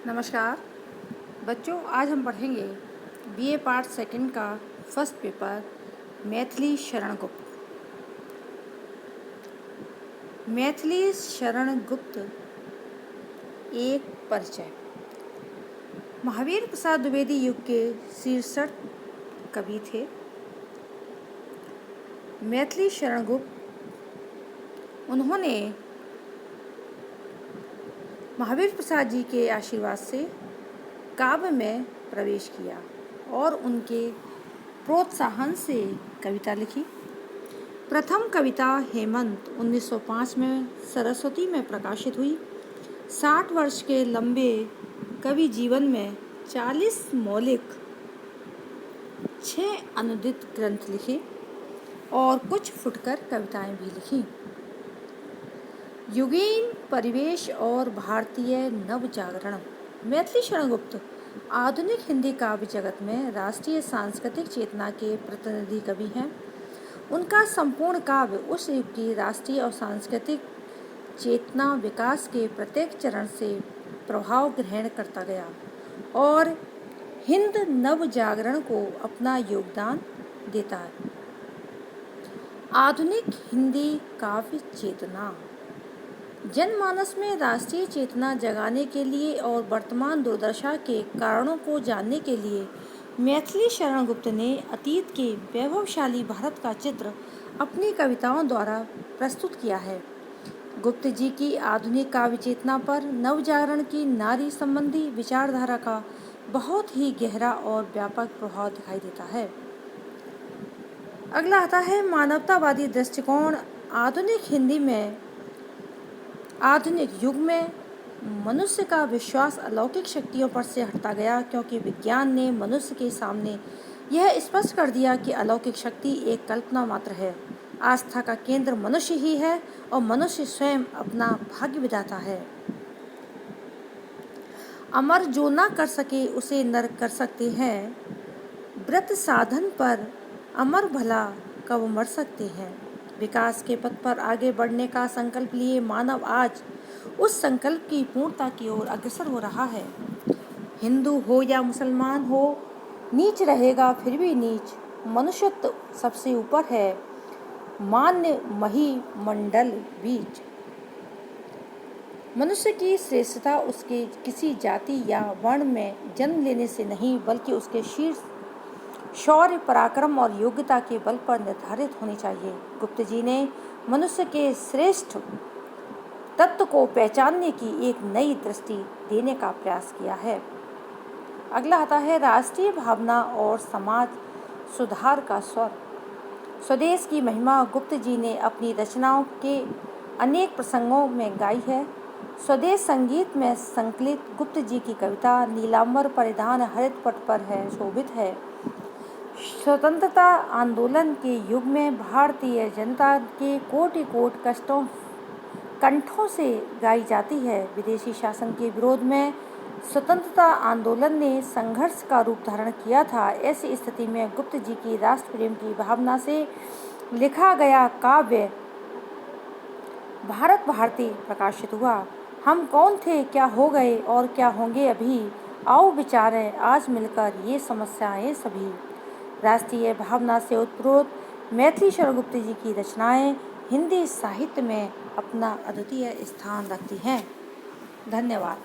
नमस्कार बच्चों, आज हम पढ़ेंगे बीए पार्ट सेकंड का फर्स्ट पेपर मैथिली शरण गुप्त। मैथिली शरण गुप्त एक परिचय। महावीर प्रसाद द्विवेदी युग के शीर्षक कवि थे। मैथिली शरण गुप्त उन्होंने महावीर प्रसाद जी के आशीर्वाद से काव्य में प्रवेश किया और उनके प्रोत्साहन से कविता लिखी। प्रथम कविता हेमंत 1905 में सरस्वती में प्रकाशित हुई। 60 वर्ष के लंबे कवि जीवन में 40 मौलिक, 6 अनुदित ग्रंथ लिखे और कुछ फुटकर कविताएं भी लिखी। युगीन परिवेश और भारतीय नवजागरण। मैथिली शरण गुप्त आधुनिक हिंदी काव्य जगत में राष्ट्रीय सांस्कृतिक चेतना के प्रतिनिधि कवि हैं। उनका संपूर्ण काव्य उस युग की राष्ट्रीय और सांस्कृतिक चेतना विकास के प्रत्येक चरण से प्रभाव ग्रहण करता गया और हिंद नवजागरण को अपना योगदान देता है। आधुनिक हिंदी काव्य चेतना। जनमानस में राष्ट्रीय चेतना जगाने के लिए और वर्तमान दुर्दशा के कारणों को जानने के लिए मैथिली शरण गुप्त ने अतीत के वैभवशाली भारत का चित्र अपनी कविताओं द्वारा प्रस्तुत किया है। गुप्त जी की आधुनिक काव्य चेतना पर नवजागरण की नारी संबंधी विचारधारा का बहुत ही गहरा और व्यापक प्रभाव दिखाई देता है। अगला आता है मानवतावादी दृष्टिकोण। आधुनिक युग में मनुष्य का विश्वास अलौकिक शक्तियों पर से हटता गया, क्योंकि विज्ञान ने मनुष्य के सामने यह स्पष्ट कर दिया कि अलौकिक शक्ति एक कल्पना मात्र है। आस्था का केंद्र मनुष्य ही है और मनुष्य स्वयं अपना भाग्य विधाता है। अमर जो न कर सके उसे नर कर सकते हैं। व्रत साधन पर अमर भला कब मर सकते हैं। विकास के पथ पर आगे बढ़ने का संकल्प लिए मानव आज उस संकल्प की पूर्णता की ओर अग्रसर हो रहा है। हिंदू हो या मुसलमान हो, नीच रहेगा फिर भी नीच। मनुष्यत्व सबसे ऊपर है, मान्य मही मंडल बीच। मनुष्य की श्रेष्ठता उसके किसी जाति या वर्ण में जन्म लेने से नहीं, बल्कि उसके शीर्ष शौर्य, पराक्रम और योग्यता के बल पर निर्धारित होनी चाहिए। गुप्त जी ने मनुष्य के श्रेष्ठ तत्व को पहचानने की एक नई दृष्टि देने का प्रयास किया है। अगला आता है राष्ट्रीय भावना और समाज सुधार का स्वर। स्वदेश की महिमा गुप्त जी ने अपनी रचनाओं के अनेक प्रसंगों में गाई है। स्वदेश संगीत में संकलित गुप्त जी की कविता नीलांबर परिधान हरित पट पर है शोभित है। स्वतंत्रता आंदोलन के युग में भारतीय जनता के कोटि-कोटि कंठों से गाई जाती है। विदेशी शासन के विरोध में स्वतंत्रता आंदोलन ने संघर्ष का रूप धारण किया था। ऐसी स्थिति में गुप्त जी की राष्ट्र प्रेम की भावना से लिखा गया काव्य भारत भारती प्रकाशित हुआ। हम कौन थे, क्या हो गए और क्या होंगे अभी, आओ विचारें आज मिलकर ये समस्याएं सभी। राष्ट्रीय भावना से उत्प्रोत मैथिली शरण गुप्त जी की रचनाएं हिंदी साहित्य में अपना अद्वितीय स्थान रखती हैं। धन्यवाद।